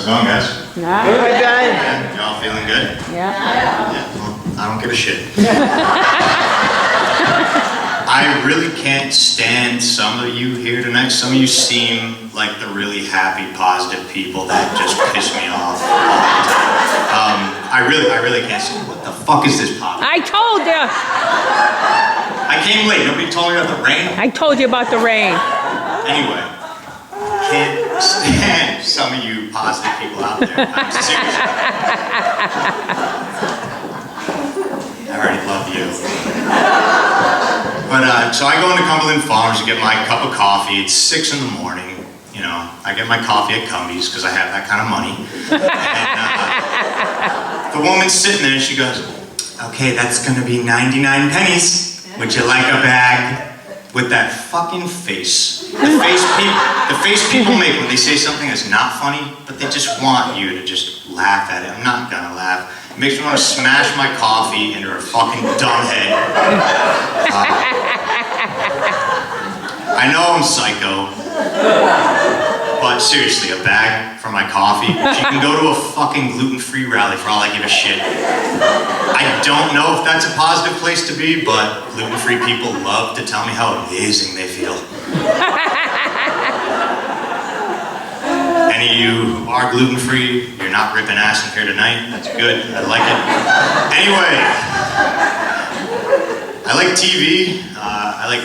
it going, guys? Yeah. Good guy. Yeah, y'all feeling good? Yeah. Yeah, well, I don't give a shit. I really can't stand some of you here tonight. Some of you seem like the really happy, positive people that just piss me off all the time. I really can't see. What the fuck is this pop? I told you. I came late. Nobody told me about the rain. I told you about the rain. Anyway, can't stand some of you positive people out there. I'm serious. I already love you. But so I go into Cumberland Farms to get my cup of coffee. It's 6 in the morning. You know, I get my coffee at Cumbies because I have that kind of money. And the woman's sitting there and she goes, "Okay, that's gonna be 99 pennies. Would you like a bag?" With that fucking face. The face people make when they say something that's not funny, but they just want you to just laugh at it. I'm not gonna laugh. It makes me want to smash my coffee into her fucking dumb head. I know I'm psycho, but seriously, a bag for my coffee. She can go to a fucking gluten-free rally for all I give a shit. I don't know if that's a positive place to be, but gluten-free people love to tell me how amazing they feel. Any of you who are gluten-free, you're not ripping ass in here tonight. That's good. I like it. Anyway, I like TV. I like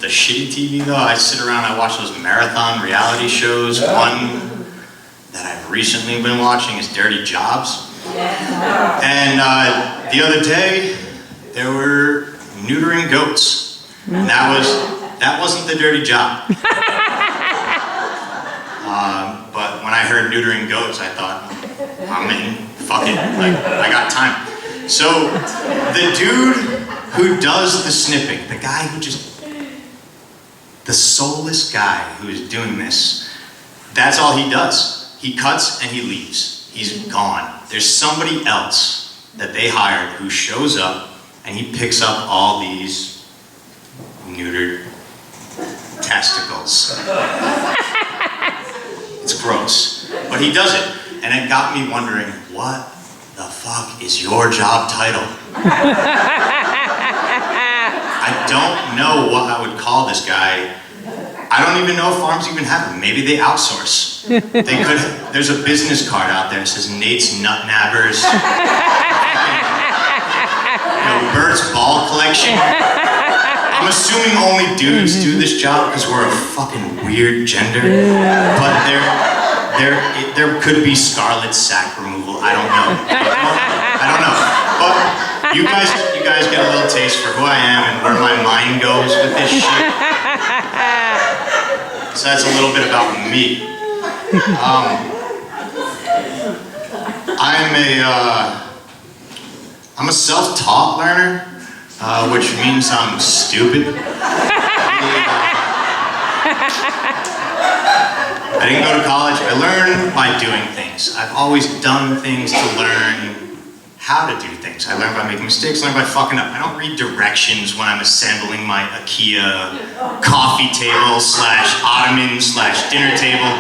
the shitty TV though. I sit around, I watch those marathon reality shows. One that I've recently been watching is Dirty Jobs. And the other day, there were neutering goats. And that wasn't the dirty job. But when I heard neutering goats, I thought, I'm in, fuck it, like, I got time. So, the dude who does the snipping, the guy who the soulless guy who is doing this, that's all he does. He cuts and he leaves. He's gone. There's somebody else that they hired who shows up and he picks up all these neutered testicles. It's gross, but he does it. And it got me wondering, what the fuck is your job title? I don't know what I would call this guy. I don't even know if farms even have them. Maybe they outsource. They could. There's a business card out there that says Nate's Nut Nabbers. Bert's Ball Collection. I'm assuming only dudes do this job because we're a fucking weird gender. But there could be scarlet sac removal. I don't know. I don't know. But you guys get a little taste for who I am and where my mind goes with this shit. So that's a little bit about me. I'm a self-taught learner, which means I'm stupid. I didn't go to college. I learned by doing things. I've always done things to learn how to do things. I learn by making mistakes, I learn by fucking up. I don't read directions when I'm assembling my IKEA coffee table / ottoman / dinner table.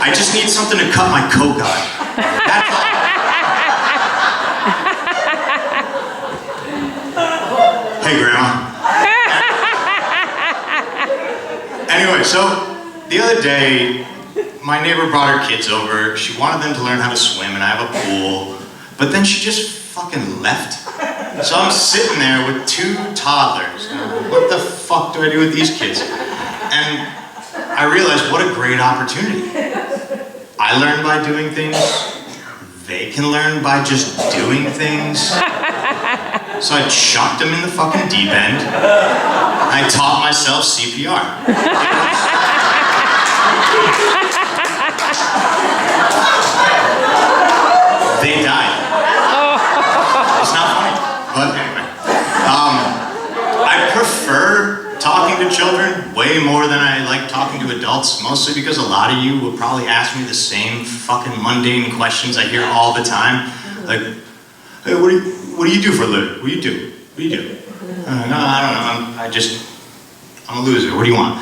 I just need something to cut my coke on. That's all. Hey, Grandma. Anyway, so the other day, my neighbor brought her kids over. She wanted them to learn how to swim, and I have a pool. But then she just fucking left. So I'm sitting there with 2 toddlers. What the fuck do I do with these kids? And I realized what a great opportunity. I learn by doing things. They can learn by just doing things. So I chucked them in the fucking deep end. I taught myself CPR. They died. It's not funny, but anyway. I prefer talking to children way more than I like talking to adults, mostly because a lot of you will probably ask me the same fucking mundane questions I hear all the time. Like, hey, what do you do for a living? What do you do? What do you do? No, I don't know. I'm a loser. What do you want?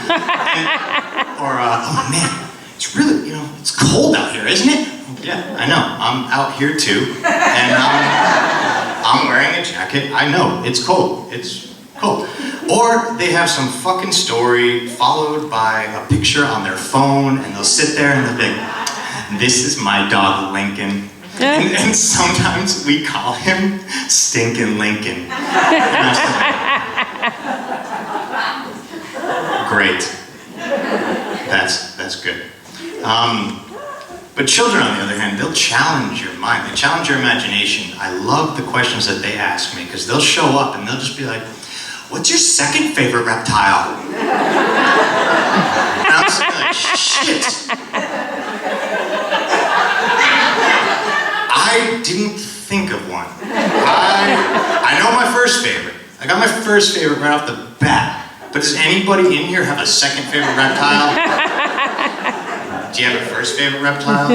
Oh man, it's really, it's cold out here, isn't it? Yeah, I know. I'm out here too, and I'm wearing a jacket. I know, it's cold. It's cold. Or they have some fucking story followed by a picture on their phone, and they'll sit there and they'll be like, this is my dog Lincoln. And sometimes we call him Stinkin' Lincoln. Great. That's good. But children, on the other hand, they'll challenge your mind. They challenge your imagination. I love the questions that they ask me, because they'll show up and they'll just be like, what's your second favorite reptile? And I'm just like, shit. I didn't think of one. I know my first favorite. I got my first favorite right off the bat. But does anybody in here have a second favorite reptile? Do you have a first favorite reptile?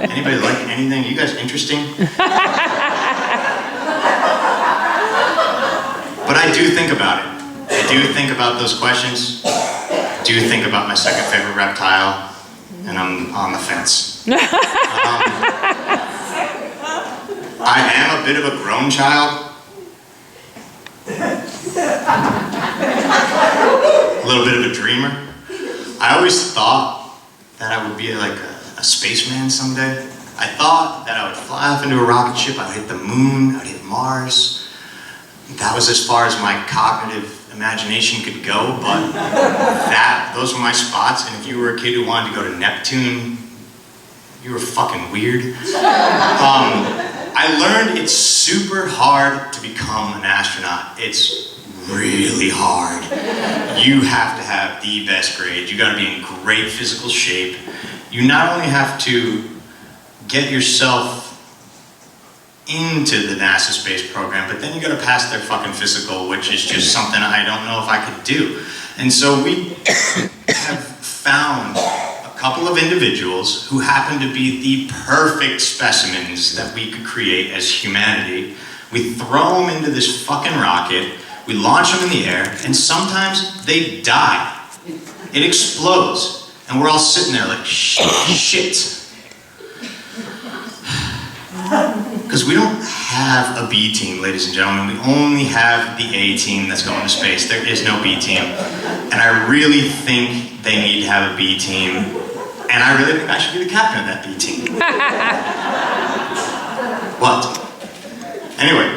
Anybody like anything? You guys interesting? But I do think about it. I do think about those questions. I do think about my second favorite reptile, and I'm on the fence. I am a bit of a grown child. A little bit of a dreamer. I always thought that I would be like a spaceman someday. I thought that I would fly off into a rocket ship, I would hit the moon, I would hit Mars. That was as far as my cognitive imagination could go, but those were my spots, and if you were a kid who wanted to go to Neptune, you were fucking weird. I learned it's super hard to become an astronaut. It's really hard. You have to have the best grades. You gotta be in great physical shape. You not only have to get yourself into the NASA space program, but then you gotta pass their fucking physical, which is just something I don't know if I could do. And so we have found a couple of individuals who happen to be the perfect specimens that we could create as humanity. We throw them into this fucking rocket, we launch them in the air, and sometimes they die. It explodes, and we're all sitting there like, shit. Because we don't have a B team, ladies and gentlemen. We only have the A team that's going to space. There is no B team. And I really think they need to have a B team. And I really think I should be the captain of that B team. What? Anyway,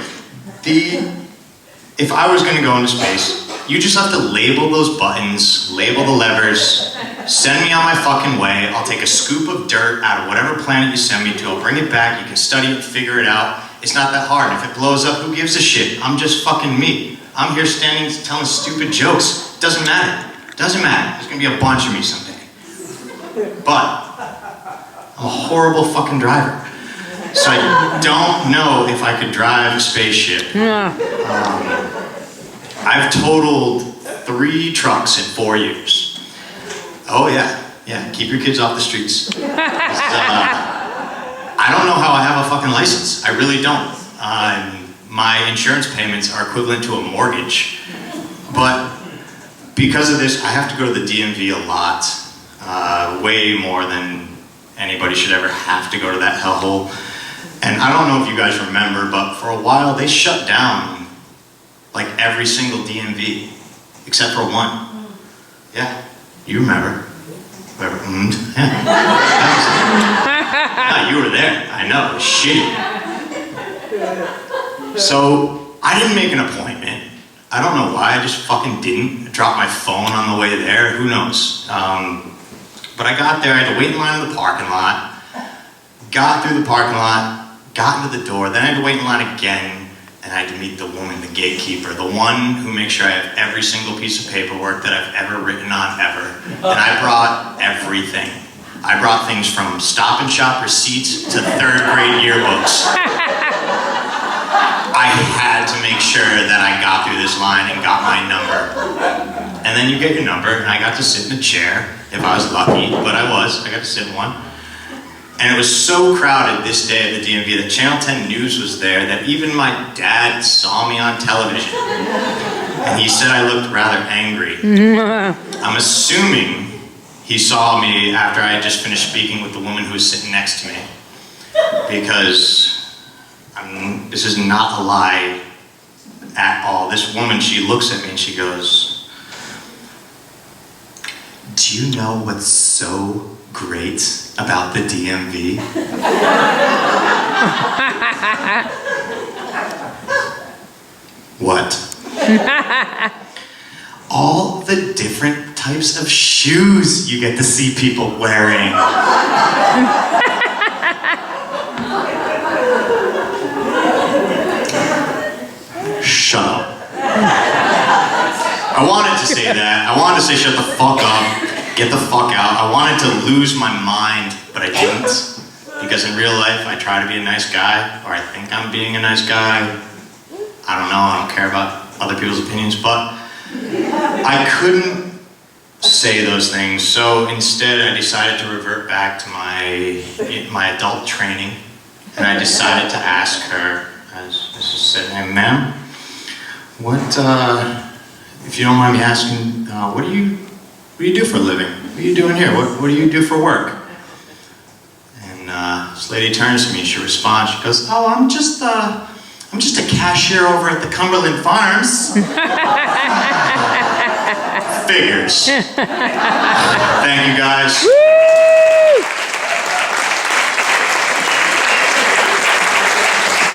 if I was going to go into space, you just have to label those buttons, label the levers, send me on my fucking way. I'll take a scoop of dirt out of whatever planet you send me to. I'll bring it back. You can study it, figure it out. It's not that hard. If it blows up, who gives a shit? I'm just fucking me. I'm here standing telling stupid jokes. Doesn't matter. Doesn't matter. There's going to be a bunch of me someday. But I'm a horrible fucking driver. So I don't know if I could drive a spaceship. I've totaled 3 trucks in 4 years. Oh yeah, keep your kids off the streets. I don't know how I have a fucking license. I really don't. My insurance payments are equivalent to a mortgage. But because of this, I have to go to the DMV a lot. Way more than anybody should ever have to go to that hellhole. And I don't know if you guys remember, but for a while they shut down like every single DMV, except for one. Yeah, you remember. Whoever, yeah. You were there, I know, it was shitty. So, I didn't make an appointment. I don't know why, I just fucking didn't. I dropped my phone on the way there, who knows. But I got there, I had to wait in line in the parking lot, got through the parking lot, got into the door, then I had to wait in line again, and I had to meet the woman, the gatekeeper, the one who makes sure I have every single piece of paperwork that I've ever written on ever. And I brought everything. I brought things from Stop and Shop receipts to 3rd grade yearbooks. I had to make sure that I got through this line and got my number. And then you get your number, and I got to sit in a chair, if I was lucky, but I got to sit in one. And it was so crowded this day at the DMV that Channel 10 News was there that even my dad saw me on television. And he said I looked rather angry. I'm assuming he saw me after I had just finished speaking with the woman who was sitting next to me. Because, this is not a lie at all. This woman, she looks at me and she goes, "Do you know what's so great about the DMV?" What? All the different types of shoes you get to see people wearing. Shut up. I wanted to say that. I wanted to say shut the fuck up, get the fuck out. I wanted to lose my mind, but I didn't. Because in real life, I try to be a nice guy, or I think I'm being a nice guy. I don't know, I don't care about other people's opinions, but I couldn't say those things. So instead, I decided to revert back to my adult training, and I decided to ask her, as I said, "Hey, ma'am, what, if you don't mind me asking, what do you do for a living? What are you doing here? What do you do for work?" And this lady turns to me and she responds, she goes, "Oh, I'm just a cashier over at the Cumberland Farms." Figures. Thank you guys.